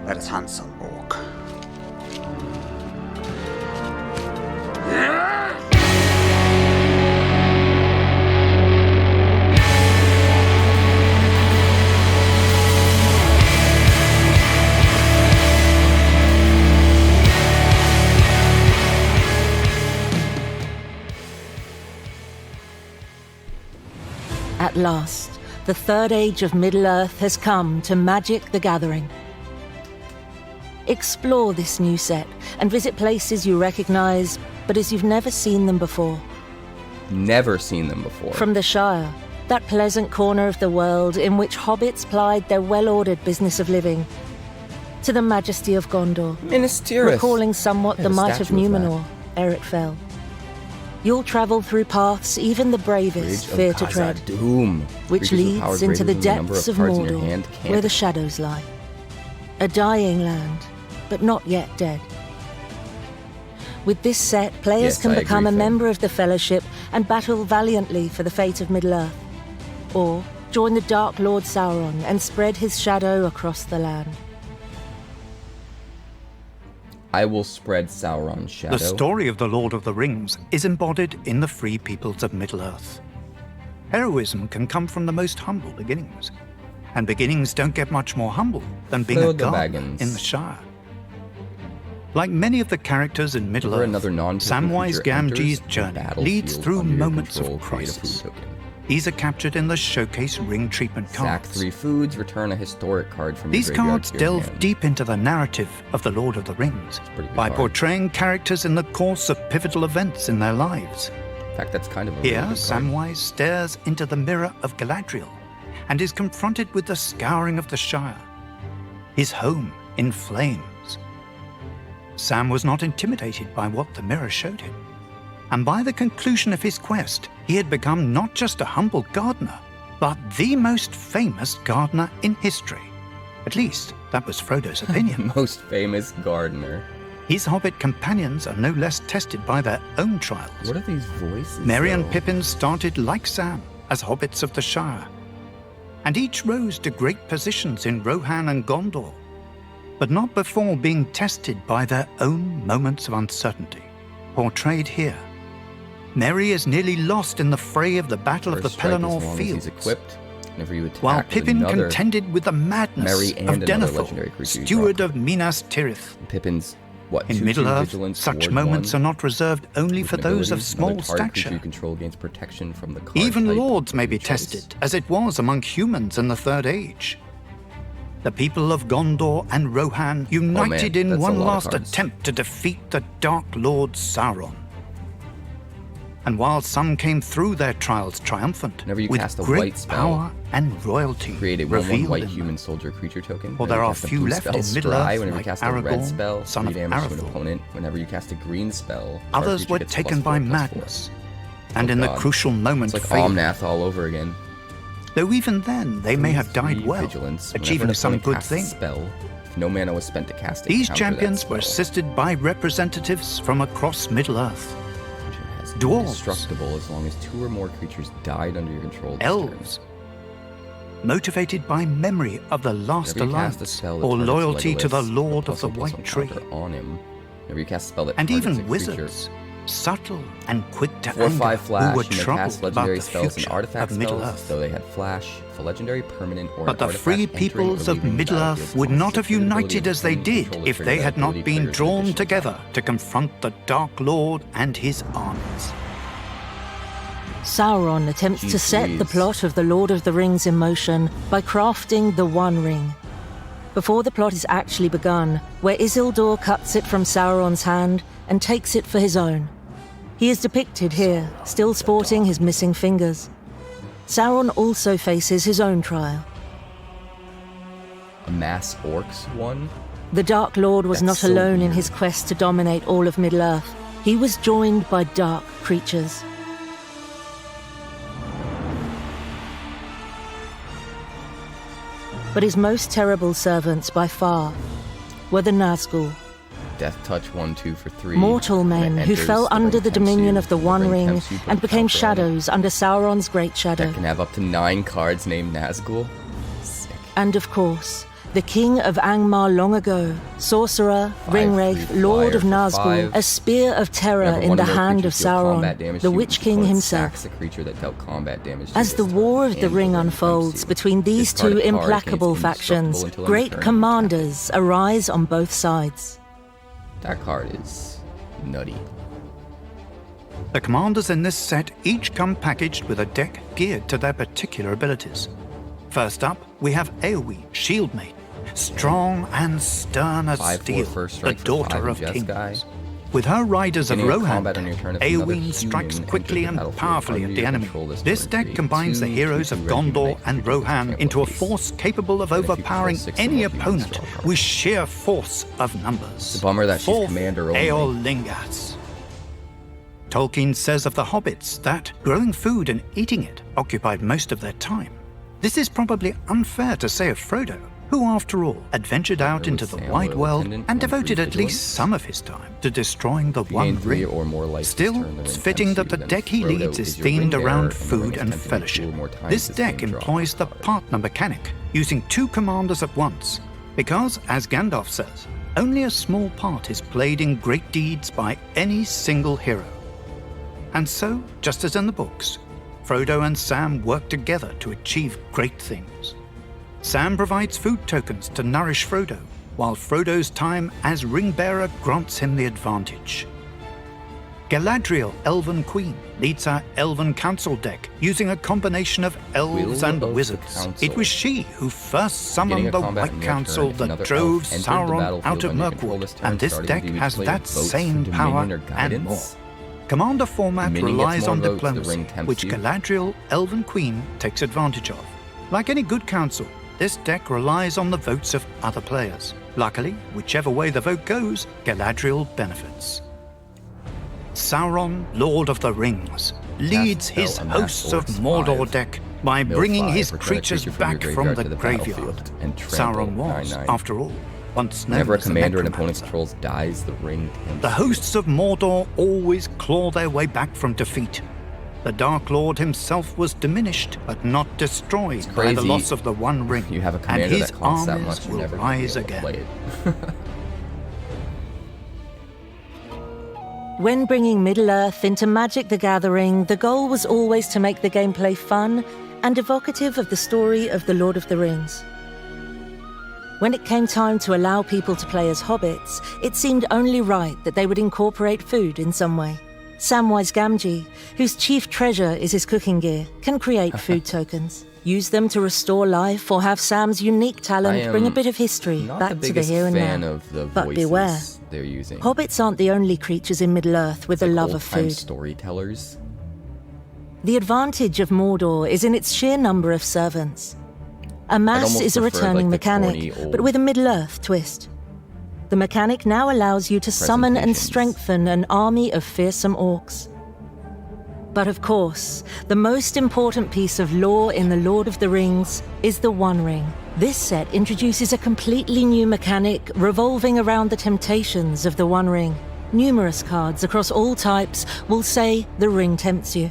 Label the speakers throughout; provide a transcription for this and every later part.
Speaker 1: Let us hunt some orc.
Speaker 2: At last, the third age of Middle-earth has come to Magic the Gathering. Explore this new set and visit places you recognize, but as you've never seen them before.
Speaker 3: Never seen them before.
Speaker 2: From the Shire, that pleasant corner of the world in which hobbits plied their well-ordered business of living, to the majesty of Gondor,
Speaker 3: Ministerious.
Speaker 2: recalling somewhat the might of
Speaker 3: statue of
Speaker 2: Numenor ere it fell. You'll travel through paths even the bravest fear to tread, which leads into the depths of Mordor, where the shadows lie. A dying land, but not yet dead. With this set, players can become a member of the Fellowship and battle valiantly for the fate of Middle-earth. Or join the Dark Lord Sauron and spread his shadow across the land.
Speaker 3: I will spread Sauron's shadow.
Speaker 4: The story of the Lord of the Rings is embodied in the free peoples of Middle-earth. Heroism can come from the most humble beginnings, and beginnings don't get much more humble than being a gardener in the Shire. Like many of the characters in Middle-earth, Samwise Gamgee's journey leads through moments of crisis. These are captured in the Showcase Ring Treatment cards.
Speaker 3: Sack 3 foods, return a historic card from
Speaker 4: These cards delve deep into the narrative of the Lord of the Rings by portraying characters in the course of pivotal events in their lives.
Speaker 3: In fact, that's kind of a
Speaker 4: Here,
Speaker 3: really good card.
Speaker 4: Samwise stares into the mirror of Galadriel and is confronted with the scouring of the Shire, his home in flames. Sam was not intimidated by what the mirror showed him, and by the conclusion of his quest, he had become not just a humble gardener, but the most famous gardener in history. At least, that was Frodo's opinion.
Speaker 3: Most famous gardener.
Speaker 4: His hobbit companions are no less tested by their own trials.
Speaker 3: What are these voices?
Speaker 4: Merry and
Speaker 3: though?
Speaker 4: Pippin started like Sam as hobbits of the Shire, and each rose to great positions in Rohan and Gondor, but not before being tested by their own moments of uncertainty, portrayed here. Merry is nearly lost in the fray of the Battle of the Pelennor Fields, while Pippin contended with the madness of Denethor, steward of Minas Tirith.
Speaker 3: Pippin's
Speaker 4: in Middle-earth, such moments are not reserved only for those of small stature. Even lords may be tested, as it was among humans in the Third Age. The people of Gondor and Rohan united in one last attempt to defeat the Dark Lord Sauron. And while some came through their trials triumphant, with great power and royalty revealed in them, for there are few left in Middle-earth like Aragorn, son of Arathorn. Others were taken by madness, and in the crucial moment failed.
Speaker 3: All over again.
Speaker 4: Though even then, they may have died well, achieving some good thing.
Speaker 3: No mana was spent to cast it.
Speaker 4: These champions were assisted by representatives from across Middle-earth. Dwarves,
Speaker 3: indestructible as long as 2 or more creatures died under your control.
Speaker 4: Elves, motivated by memory of the Last Alliance or loyalty to the Lord of the White Tree. And even wizards, subtle and quick to anger,
Speaker 3: 4/5 flash,
Speaker 4: who were
Speaker 3: and they
Speaker 4: troubled
Speaker 3: cast
Speaker 4: about
Speaker 3: legendary
Speaker 4: the
Speaker 3: spells and
Speaker 4: future
Speaker 3: artifact
Speaker 4: of
Speaker 3: spells,
Speaker 4: Middle-earth.
Speaker 3: though they had flash, a legendary permanent or
Speaker 4: But
Speaker 3: an
Speaker 4: the free
Speaker 3: artifact entering
Speaker 4: peoples
Speaker 3: or
Speaker 4: of
Speaker 3: leaving the
Speaker 4: Middle-earth
Speaker 3: battlefield
Speaker 4: would not have
Speaker 3: constituted the ability
Speaker 4: united
Speaker 3: of
Speaker 4: as they
Speaker 3: obtaining
Speaker 4: did
Speaker 3: control
Speaker 4: if
Speaker 3: of
Speaker 4: they
Speaker 3: their
Speaker 4: had not
Speaker 3: ability
Speaker 4: been
Speaker 3: for
Speaker 4: drawn
Speaker 3: additional
Speaker 4: together
Speaker 3: power.
Speaker 4: to confront the Dark Lord and his armies.
Speaker 2: Sauron attempts to set the plot of The Lord of the Rings in motion by crafting the One Ring. Before the plot is actually begun, where Isildur cuts it from Sauron's hand and takes it for his own. He is depicted here, still sporting his missing fingers. Sauron also faces his own trial.
Speaker 3: A mass orcs one?
Speaker 2: The Dark Lord was not
Speaker 3: so
Speaker 2: alone in
Speaker 3: weird.
Speaker 2: his quest to dominate all of Middle-earth. He was joined by dark creatures. But his most terrible servants by far were the Nazgul,
Speaker 3: Death touch 1/2 for 3.
Speaker 2: mortal men who fell under the dominion of the One Ring and became shadows under Sauron's Great Shadow.
Speaker 3: That can have up to 9 cards named Nazgul. Sick.
Speaker 2: And of course, The king of Angmar long ago, sorcerer, ringwraith, lord of Nazgul, a spear of terror in the hand of Sauron, the Witch King himself. As the War of the Ring unfolds between these two implacable factions, great commanders arise on both sides.
Speaker 3: That card is nutty.
Speaker 4: The commanders in this set each come packaged with a deck geared to their particular abilities. First up, we have Eowyn, Shield Maiden, strong and stern as steel, the daughter of kings. With her riders of Rohan, Eowyn strikes quickly and powerfully at the enemy. This deck combines the heroes of Gondor and Rohan into a force capable of overpowering any opponent with sheer force of numbers.
Speaker 3: It's a bummer that she's commander only.
Speaker 4: Eorlingas. Tolkien says of the hobbits that growing food and eating it occupied most of their time. This is probably unfair to say of Frodo, who, after all, adventured out into the wide world and devoted at least some of his time to destroying the One Ring. Still, it's fitting that the deck he leads is themed around food and fellowship. This deck employs the partner mechanic, using two commanders at once, because, as Gandalf says, only a small part is played in great deeds by any single hero. And so, just as in the books, Frodo and Sam work together to achieve great things. Sam provides food tokens to nourish Frodo, while Frodo's time as ring-bearer grants him the advantage. Galadriel, Elven Queen, leads her Elven Council deck using a combination of elves and wizards. It was she who first summoned the White Council that drove Sauron out of Mirkwood, and this deck has that same power and more. Commander format relies on diplomacy, which Galadriel, Elven Queen, takes advantage of. Like any good council, this deck relies on the votes of other players. Luckily, whichever way the vote goes, Galadriel benefits. Sauron, Lord of the Rings, leads his hosts of Mordor deck by bringing his creatures back from the graveyard. Sauron was, after all, once known
Speaker 3: whenever a
Speaker 4: as the
Speaker 3: commander an
Speaker 4: Necromancer.
Speaker 3: opponent controls dies, the ring tempts
Speaker 4: The hosts of Mordor always claw their way back from defeat. The Dark Lord himself was diminished, but not destroyed by the loss of the One Ring,
Speaker 3: You have a
Speaker 4: and
Speaker 3: commander
Speaker 4: his
Speaker 3: that costs that
Speaker 4: armies
Speaker 3: much, you're
Speaker 4: will
Speaker 3: never gonna be
Speaker 4: rise
Speaker 3: able to play
Speaker 4: again.
Speaker 3: it.
Speaker 2: When bringing Middle-earth into Magic the Gathering, the goal was always to make the gameplay fun and evocative of the story of the Lord of the Rings. When it came time to allow people to play as hobbits, it seemed only right that they would incorporate food in some way. Samwise Gamgee, whose chief treasure is his cooking gear, can create food tokens. Use them to restore life or have Sam's unique talent bring a bit of history back to the here and now.
Speaker 3: Of the
Speaker 2: but beware,
Speaker 3: they're using.
Speaker 2: hobbits aren't the only creatures in Middle-earth with a love of
Speaker 3: Old-time
Speaker 2: food.
Speaker 3: storytellers.
Speaker 2: The advantage of Mordor is in its sheer number of servants. A mass
Speaker 3: almost
Speaker 2: is a
Speaker 3: prefer,
Speaker 2: returning
Speaker 3: like, the
Speaker 2: mechanic,
Speaker 3: corny
Speaker 2: but with a Middle-earth twist. The mechanic now allows you to summon and
Speaker 3: Presentations.
Speaker 2: strengthen an army of fearsome orcs. But of course, the most important piece of lore in The Lord of the Rings is the One Ring. This set introduces a completely new mechanic revolving around the temptations of the One Ring. Numerous cards across all types will say the ring tempts you.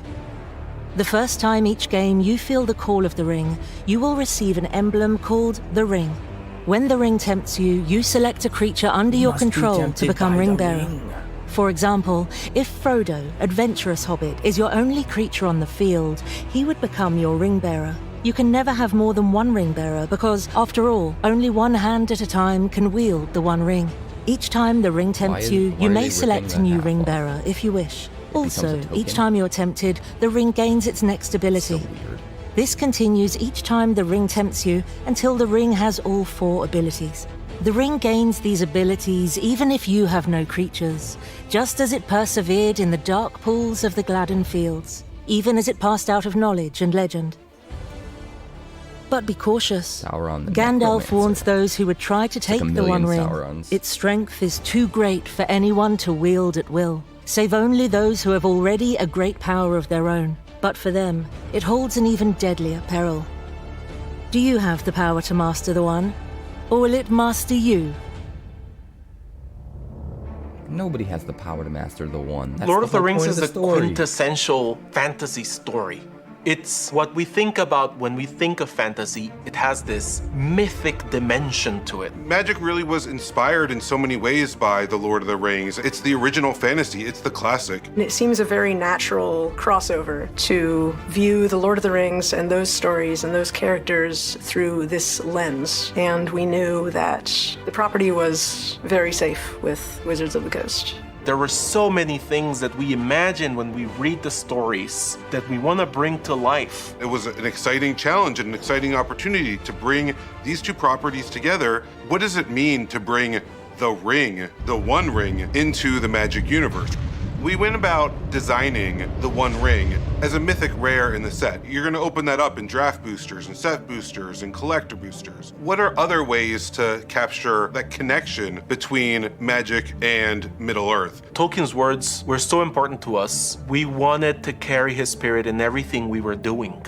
Speaker 2: The first time each game you feel the call of the ring, you will receive an emblem called the Ring. When the ring tempts you, you select a creature under your control to become ring bearer. For example, if Frodo, adventurous hobbit, is your only creature on the field, he would become your ring bearer. You can never have more than one ring bearer because, after all, only one hand at a time can wield the One Ring. Each time the ring tempts you, you may select a new ring bearer if you wish. Also, each time you're tempted, the ring gains its next ability.
Speaker 3: So weird.
Speaker 2: This continues each time the ring tempts you until the ring has all 4 abilities. The ring gains these abilities even if you have no creatures, just as it persevered in the dark pools of the Gladden Fields, even as it passed out of knowledge and legend. But be cautious.
Speaker 3: Sauron the
Speaker 2: Gandalf
Speaker 3: Necromancer.
Speaker 2: warns those who would try to take
Speaker 3: a
Speaker 2: the One
Speaker 3: million
Speaker 2: Ring.
Speaker 3: Saurons.
Speaker 2: Its strength is too great for anyone to wield at will, save only those who have already a great power of their own. But for them, it holds an even deadlier peril. Do you have the power to master the One? Or will it master you?
Speaker 3: Nobody has the power to master the One. That's
Speaker 1: Lord of the
Speaker 3: whole
Speaker 1: Rings
Speaker 3: point
Speaker 1: is
Speaker 3: the
Speaker 1: a
Speaker 3: story.
Speaker 1: quintessential fantasy story. It's what we think about when we think of fantasy. It has this mythic dimension to it.
Speaker 5: Magic really was inspired in so many ways by The Lord of the Rings. It's the original fantasy, it's the classic.
Speaker 6: And it seems a very natural crossover to view The Lord of the Rings and those stories and those characters through this lens. And we knew that the property was very safe with Wizards of the Coast.
Speaker 1: There were so many things that we imagine when we read the stories that we want to bring to life.
Speaker 5: It was an exciting challenge and an exciting opportunity to bring these two properties together. What does it mean to bring the ring, the One Ring, into the Magic universe? We went about designing the One Ring as a mythic rare in the set. You're going to open that up in draft boosters and set boosters and collector boosters. What are other ways to capture that connection between Magic and Middle-earth?
Speaker 1: Tolkien's words were so important to us. We wanted to carry his spirit in everything we were doing.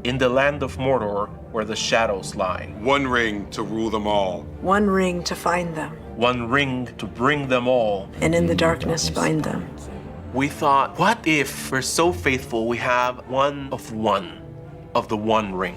Speaker 1: In the land of Mordor, where the shadows lie.
Speaker 5: One ring to rule them all.
Speaker 6: One ring to find them.
Speaker 1: One ring to bring them all.
Speaker 6: And in the darkness bind them.
Speaker 1: We thought, what if we're so faithful we have one of the One Ring?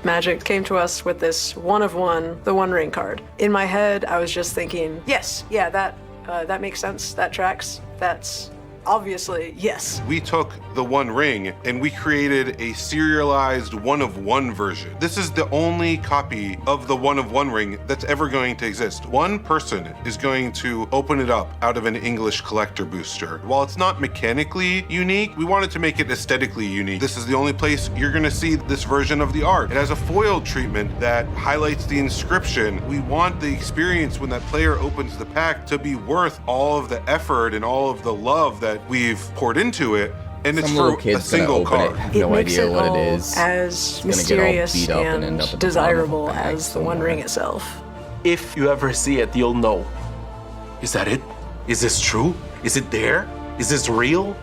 Speaker 6: Magic came to us with this one of one, the One Ring card. In my head, I was just thinking, yes, yeah, that makes sense, that tracks, that's obviously, yes.
Speaker 5: We took the One Ring and we created a serialized one-of-one version. This is the only copy of the one-of-one ring that's ever going to exist. One person is going to open it up out of an English collector booster. While it's not mechanically unique, we wanted to make it aesthetically unique. This is the only place you're gonna see this version of the art. It has a foiled treatment that highlights the inscription. We want the experience when that player opens the pack to be worth all of the effort and all of the love that we've poured into it, and it's for a single card.
Speaker 3: Have no idea what it is.
Speaker 6: As mysterious and desirable as the One Ring itself.
Speaker 1: If you ever see it, you'll know. Is that it? Is this true? Is it there? Is this real?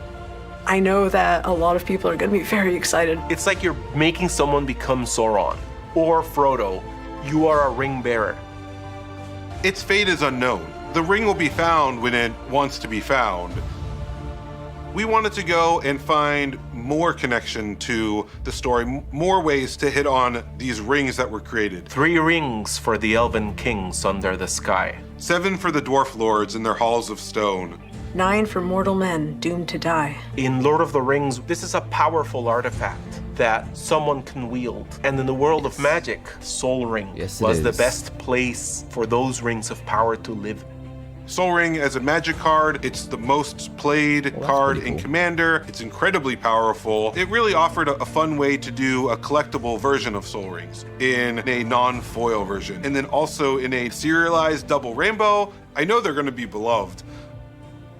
Speaker 6: I know that a lot of people are going to be very excited.
Speaker 1: It's like you're making someone become Sauron or Frodo. You are a ring bearer.
Speaker 5: Its fate is unknown. The ring will be found when it wants to be found. We wanted to go and find more connection to the story, more ways to hit on these rings that were created.
Speaker 1: 3 rings for the elven kings under the sky.
Speaker 5: 7 for the dwarf lords in their halls of stone.
Speaker 6: 9 for mortal men doomed to die.
Speaker 1: In Lord of the Rings, this is a powerful artifact that someone can wield. And in the world of magic, Sol Ring was the best place for those rings of power to live.
Speaker 5: Sol Ring as a magic card, it's the most played card in Commander. It's incredibly powerful. It really offered a fun way to do a collectible version of Sol Rings in a non-foil version. And then also in a serialized double rainbow. I know they're gonna be beloved.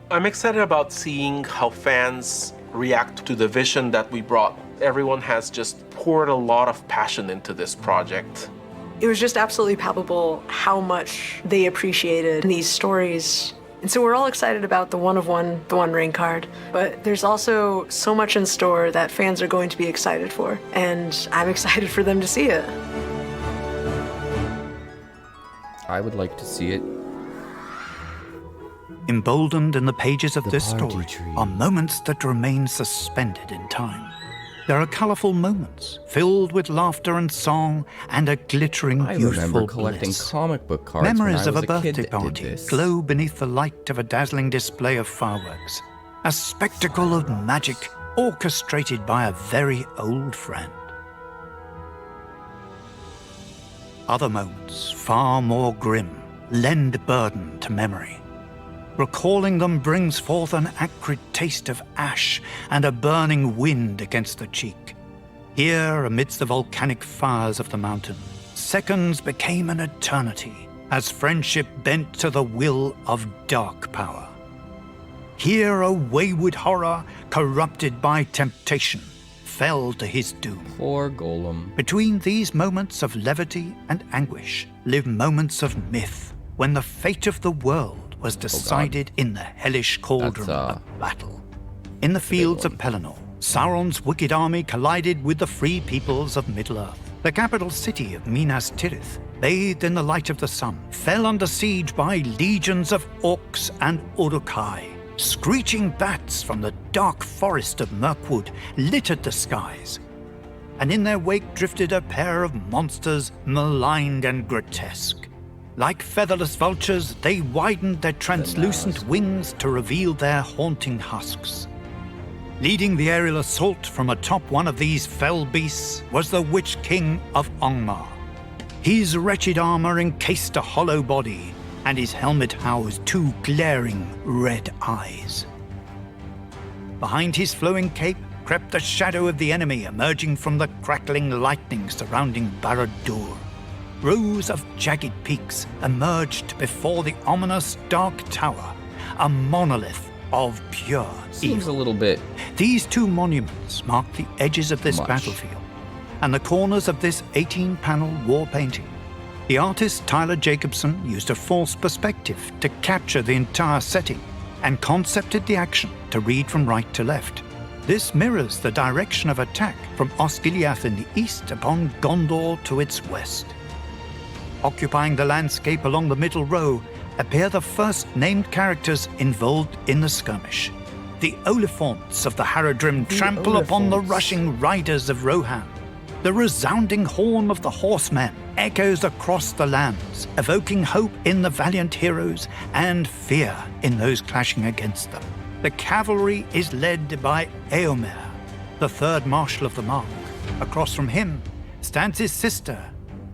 Speaker 1: I'm excited about seeing how fans react to the vision that we brought. Everyone has just poured a lot of passion into this project.
Speaker 6: It was just absolutely palpable how much they appreciated these stories. And so we're all excited about the one of one, the One Ring card. But there's also so much in store that fans are going to be excited for. And I'm excited for them to see it.
Speaker 3: I would like to see it.
Speaker 4: Emboldened in the pages of this story are moments that remain suspended in time. There are colorful moments, filled with laughter and song, and a glittering, youthful bliss.
Speaker 3: I remember collecting comic book cards
Speaker 4: Memories
Speaker 3: when I was
Speaker 4: of a birthday
Speaker 3: kid
Speaker 4: party glow beneath the light of a dazzling display of fireworks. A spectacle of magic orchestrated by a very old friend. Other moments, far more grim, lend burden to memory. Recalling them brings forth an acrid taste of ash and a burning wind against the cheek. Here, amidst the volcanic fires of the mountain, seconds became an eternity as friendship bent to the will of dark power. Here, a wayward horror, corrupted by temptation, fell to his doom.
Speaker 3: Poor Gollum.
Speaker 4: Between these moments of levity and anguish live moments of myth, when the fate of the world was decided in the hellish cauldron of battle. In the fields of Pelennor, Sauron's wicked army collided with the free peoples of Middle-earth. The capital city of Minas Tirith, bathed in the light of the sun, fell under siege by legions of orcs and Uruk-hai. Screeching bats from the dark forest of Mirkwood littered the skies. and in their wake drifted a pair of monsters maligned and grotesque. Like featherless vultures, they widened their translucent wings to reveal their haunting husks. Leading the aerial assault from atop one of these fell beasts was the Witch King of Angmar. His wretched armor encased a hollow body, and his helmet housed two glaring red eyes. Behind his flowing cape crept the shadow of the enemy emerging from the crackling lightning surrounding Barad-dûr. Rows of jagged peaks emerged before the ominous dark tower, a monolith of pure
Speaker 3: Seems
Speaker 4: evil.
Speaker 3: a little bit.
Speaker 4: These two monuments mark the edges of this
Speaker 3: much.
Speaker 4: battlefield and the corners of this 18-panel war painting. The artist Tyler Jacobson used a false perspective to capture the entire setting and concepted the action to read from right to left. This mirrors the direction of attack from Osgiliath in the east upon Gondor to its west. Occupying the landscape along the middle row appear the first named characters involved in the skirmish. The Oliphants of the Haradrim trample upon the rushing riders of Rohan. The resounding horn of the horsemen echoes across the lands, evoking hope in the valiant heroes and fear in those clashing against them. The cavalry is led by Eomer, the third marshal of the Mark. Across from him stands his sister,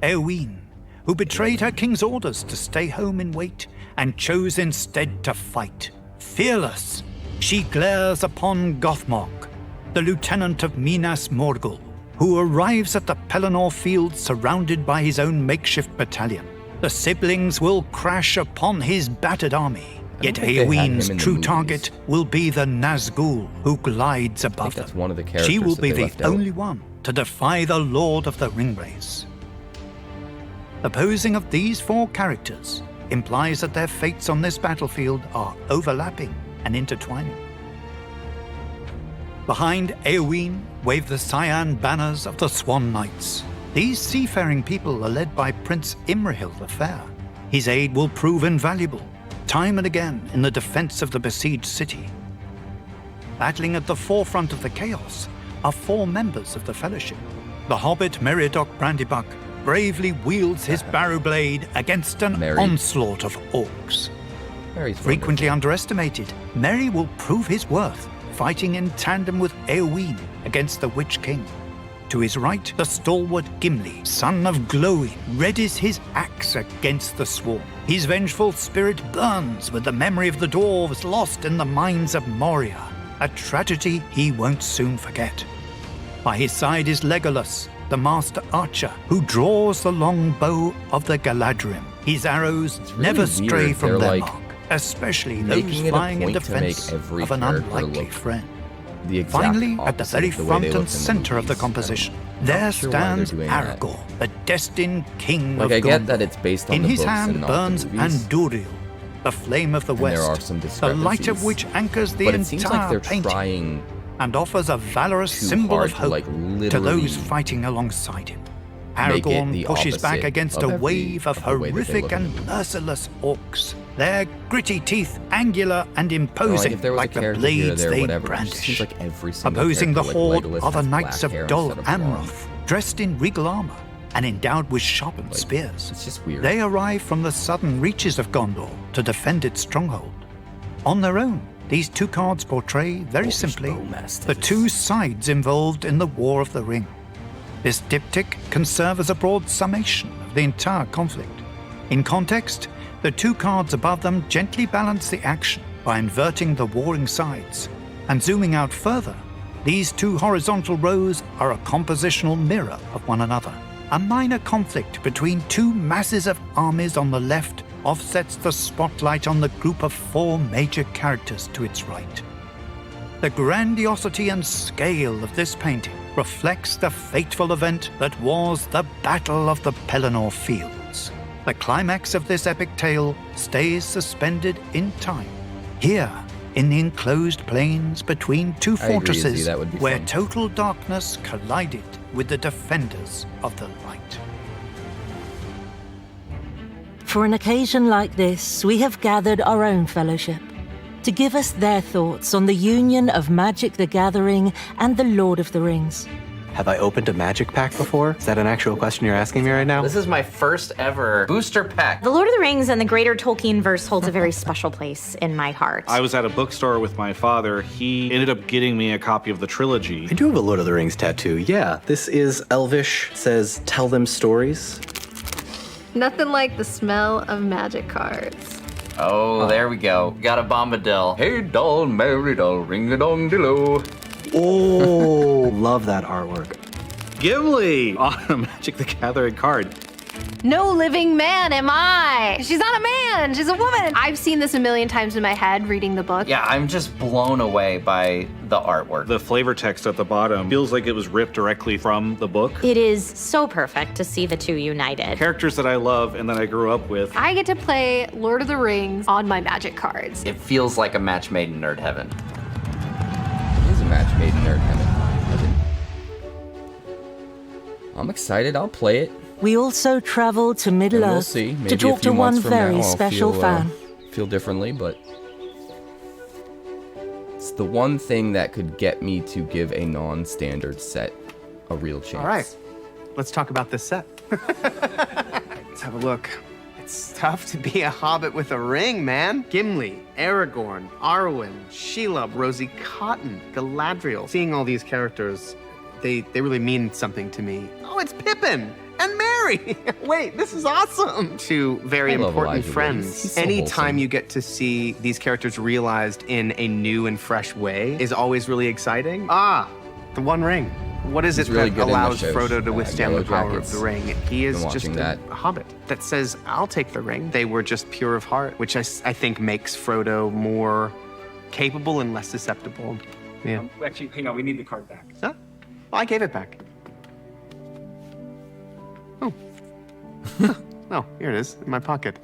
Speaker 4: Eowyn, who betrayed her king's orders to stay home and wait and chose instead to fight. Fearless, she glares upon Gothmog, the lieutenant of Minas Morgul, who arrives at the Pelennor field surrounded by his own makeshift battalion. The siblings will crash upon his battered army, yet Eowyn's true target will be the Nazgul who glides above them.
Speaker 3: That's one of the characters
Speaker 4: She will
Speaker 3: that
Speaker 4: be
Speaker 3: they
Speaker 4: the
Speaker 3: left out.
Speaker 4: only one to defy the Lord of the Ringwraiths. The posing of these four characters implies that their fates on this battlefield are overlapping and intertwining. Behind Eowyn wave the cyan banners of the Swan Knights. These seafaring people are led by Prince Imrahil the Fair. His aid will prove invaluable, time and again in the defense of the besieged city. Battling at the forefront of the chaos are four members of the Fellowship. The hobbit Meriadoc Brandybuck bravely wields his barrow blade against an onslaught of orcs. Frequently underestimated, Merry will prove his worth, fighting in tandem with Eowyn against the Witch King. To his right, the stalwart Gimli, son of Glowin, readies his axe against the swarm. His vengeful spirit burns with the memory of the dwarves lost in the mines of Moria, a tragedy he won't soon forget. By his side is Legolas, the master archer, who draws the long bow of the Galadrim. His arrows never stray from their mark, especially those flying in defense of an unlikely friend. Finally, at the very front and center of the composition, there stands Aragorn, the destined king of Gondor.
Speaker 3: I get that it's based on
Speaker 4: in
Speaker 3: the
Speaker 4: his
Speaker 3: books
Speaker 4: hand
Speaker 3: and not
Speaker 4: burns
Speaker 3: the movies.
Speaker 4: Andúril, the flame of the west,
Speaker 3: There are some
Speaker 4: the light of
Speaker 3: discrepancies.
Speaker 4: which anchors the
Speaker 3: But it seems like
Speaker 4: entire
Speaker 3: they're
Speaker 4: painting
Speaker 3: trying
Speaker 4: and offers a valorous
Speaker 3: too
Speaker 4: symbol
Speaker 3: hard
Speaker 4: of
Speaker 3: to,
Speaker 4: hope
Speaker 3: like,
Speaker 4: to
Speaker 3: literally
Speaker 4: those fighting alongside him.
Speaker 3: make it
Speaker 4: Aragorn
Speaker 3: the
Speaker 4: pushes back
Speaker 3: opposite
Speaker 4: against
Speaker 3: of
Speaker 4: a wave of
Speaker 3: the way that they
Speaker 4: horrific
Speaker 3: look in the
Speaker 4: and
Speaker 3: movies.
Speaker 4: merciless orcs, their gritty teeth angular and imposing
Speaker 3: if there was
Speaker 4: like
Speaker 3: a
Speaker 4: the
Speaker 3: character here or
Speaker 4: blades
Speaker 3: there,
Speaker 4: they
Speaker 3: whatever, it just
Speaker 4: brandish.
Speaker 3: seems like every single
Speaker 4: Opposing the
Speaker 3: character, like
Speaker 4: horde
Speaker 3: Legolas
Speaker 4: are the
Speaker 3: has
Speaker 4: knights
Speaker 3: black
Speaker 4: of
Speaker 3: hair
Speaker 4: Dol
Speaker 3: instead of blonde.
Speaker 4: Amroth, dressed in regal armor and endowed with sharpened spears.
Speaker 3: It's just weird.
Speaker 4: They arrive from the southern reaches of Gondor to defend its stronghold. On their own, these two cards portray, very simply, the two sides involved in the War of the Ring. This diptych can serve as a broad summation of the entire conflict. In context, the two cards above them gently balance the action by inverting the warring sides. And zooming out further, these two horizontal rows are a compositional mirror of one another. A minor conflict between two masses of armies on the left offsets the spotlight on the group of four major characters to its right. The grandiosity and scale of this painting reflects the fateful event that was the Battle of the Pelennor Fields. The climax of this epic tale stays suspended in time, here in the enclosed plains between two fortresses where total darkness collided with the defenders of the light.
Speaker 2: For an occasion like this, we have gathered our own fellowship to give us their thoughts on the union of Magic the Gathering and the Lord of the Rings.
Speaker 7: Have I opened a magic pack before? Is that an actual question you're asking me right now?
Speaker 8: This is my first ever booster pack.
Speaker 9: The Lord of the Rings and the greater Tolkien verse holds a very special place in my heart.
Speaker 10: I was at a bookstore with my father. He ended up getting me a copy of the trilogy.
Speaker 7: I do have a Lord of the Rings tattoo. Yeah, this is Elvish. It says, tell them stories.
Speaker 11: Nothing like the smell of magic cards.
Speaker 8: Oh, there we go. Got a Bombadil. Hey, doll, Mary doll, ring-a-dong-dillo.
Speaker 7: Oh, love that artwork.
Speaker 10: Gimli on a Magic the Gathering card.
Speaker 11: No living man am I. She's not a man, she's a woman. I've seen this a million times in my head reading the book.
Speaker 8: Yeah, I'm just blown away by the artwork.
Speaker 10: The flavor text at the bottom feels like it was ripped directly from the book.
Speaker 9: It is so perfect to see the two united.
Speaker 10: Characters that I love and that I grew up with.
Speaker 11: I get to play Lord of the Rings on my magic cards.
Speaker 8: It feels like a match made in nerd heaven.
Speaker 3: It is a match made in nerd heaven. I'm excited, I'll play it.
Speaker 2: We also travel to Middle-earth to talk to one very special fan.
Speaker 3: Feel differently, but it's the one thing that could get me to give a non-standard set a real chance.
Speaker 7: All right, let's talk about this set. Let's have a look. It's tough to be a hobbit with a ring, man. Gimli, Aragorn, Arwen, Shelob, Rosie Cotton, Galadriel. Seeing all these characters, they really mean something to me. Oh, it's Pippin! And Mary! Wait, this is awesome! Two very important friends.
Speaker 3: So
Speaker 7: anytime
Speaker 3: wholesome.
Speaker 7: you get to see these characters realized in a new and fresh way is always really exciting. Ah, the One Ring. What is it
Speaker 3: really
Speaker 7: that
Speaker 3: good in the
Speaker 7: allows
Speaker 3: shows.
Speaker 7: Frodo to withstand
Speaker 3: Yellow
Speaker 7: the power
Speaker 3: Jackets.
Speaker 7: of the ring? He is
Speaker 3: Been
Speaker 7: just
Speaker 3: watching
Speaker 7: a
Speaker 3: that.
Speaker 7: hobbit that says, I'll take the ring. They were just pure of heart, which I think makes Frodo more capable and less susceptible. Yeah.
Speaker 12: Actually, hang on, we need the card back.
Speaker 7: Huh? Well, I gave it back. Oh. Oh, here it is, in my pocket.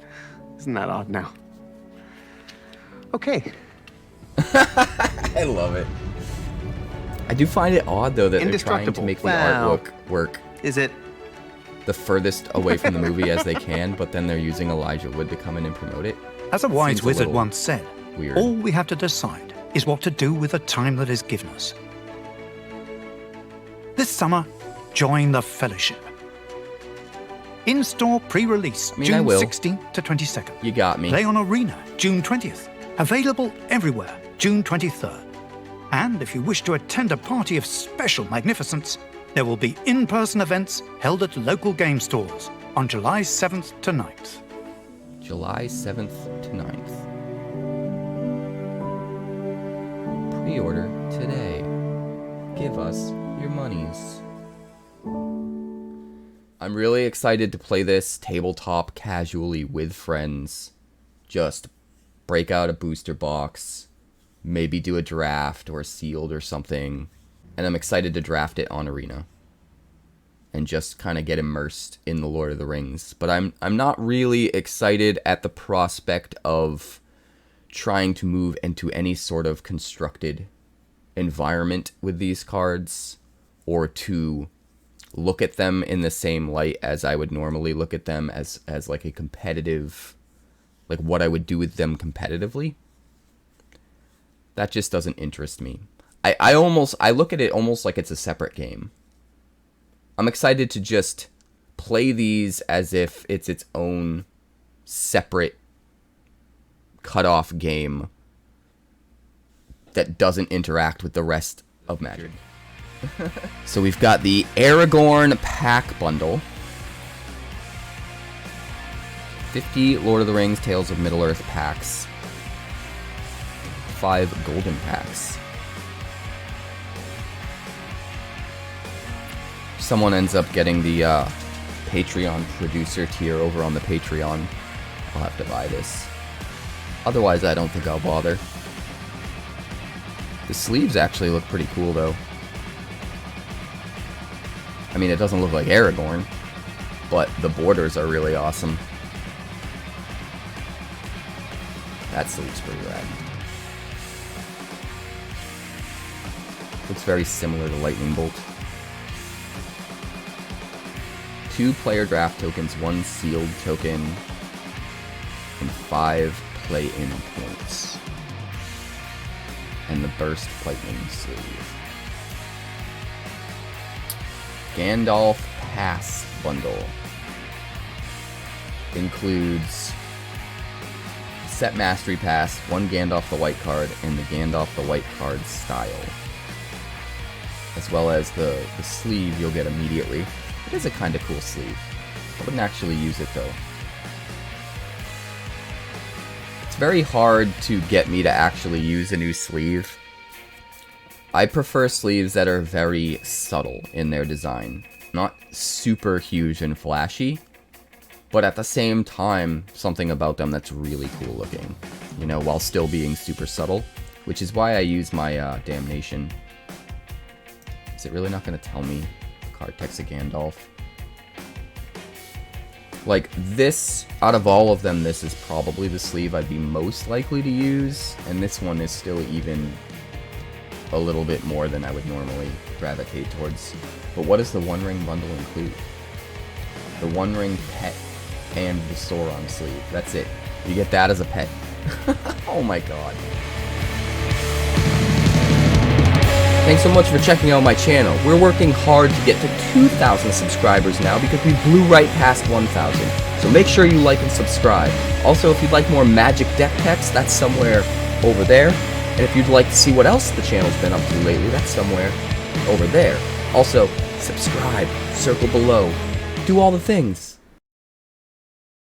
Speaker 7: Isn't that odd now? Okay.
Speaker 3: I love it. I do find it odd, though, that they're trying to make the artwork work.
Speaker 7: Is it?
Speaker 3: The furthest away from the movie as they can, but then they're using Elijah Wood to come in and promote it.
Speaker 4: As a wise
Speaker 3: Seems a
Speaker 4: wizard
Speaker 3: little
Speaker 4: once said,
Speaker 3: weird.
Speaker 4: all we have to decide is what to do with the time that is given us. This summer, join the Fellowship. In-store pre-release,
Speaker 3: I
Speaker 4: June
Speaker 3: will.
Speaker 4: 16th to 22nd.
Speaker 3: You got me.
Speaker 4: Play on Arena, June 20th. Available everywhere, June 23rd. And if you wish to attend a party of special magnificence, there will be in-person events held at local game stores on July 7th to 9th.
Speaker 3: July 7th to 9th. Pre-order today. Give us your monies. I'm really excited to play this tabletop casually with friends. Just break out a booster box, maybe do a draft or a sealed or something, and I'm excited to draft it on Arena and just kind of get immersed in the Lord of the Rings. But I'm not really excited at the prospect of trying to move into any sort of constructed environment with these cards, or to look at them in the same light as I would normally look at them as like a competitive, like what I would do with them competitively. That just doesn't interest me. I look at it almost like it's a separate game. I'm excited to just play these as if it's its own separate cut-off game that doesn't interact with the rest of Magic. So we've got the Aragorn pack bundle. 50 Lord of the Rings Tales of Middle-earth packs. 5 golden packs. Someone ends up getting the Patreon producer tier over on the Patreon. I'll have to buy this. Otherwise, I don't think I'll bother. The sleeves actually look pretty cool, though. I mean, it doesn't look like Aragorn, but the borders are really awesome. That sleeve's pretty rad. Looks very similar to Lightning Bolt. 2 player draft tokens, 1 sealed token, and 5 play-in points. And the burst lightning sleeve. Gandalf Pass bundle. Includes set mastery pass, 1 Gandalf the White card, and the Gandalf the White card style. As well as the sleeve you'll get immediately. It is a kind of cool sleeve. I wouldn't actually use it though. It's very hard to get me to actually use a new sleeve. I prefer sleeves that are very subtle in their design. Not super huge and flashy, but at the same time, something about them that's really cool looking. You know, while still being super subtle, which is why I use my Damnation. Is it really not going to tell me the card text of Gandalf? Like, this, out of all of them, this is probably the sleeve I'd be most likely to use, and this one is still even a little bit more than I would normally gravitate towards. But what does the One Ring bundle include? The One Ring pet and the Sauron sleeve. That's it. You get that as a pet. Oh my god. Thanks so much for checking out my channel. We're working hard to get to 2,000 subscribers now because we blew right past 1,000. So make sure you like and subscribe. Also, if you'd like more magic deck picks, that's somewhere over there. And if you'd like to see what else the channel's been up to lately, that's somewhere over there. Also, subscribe, circle below, do all the things.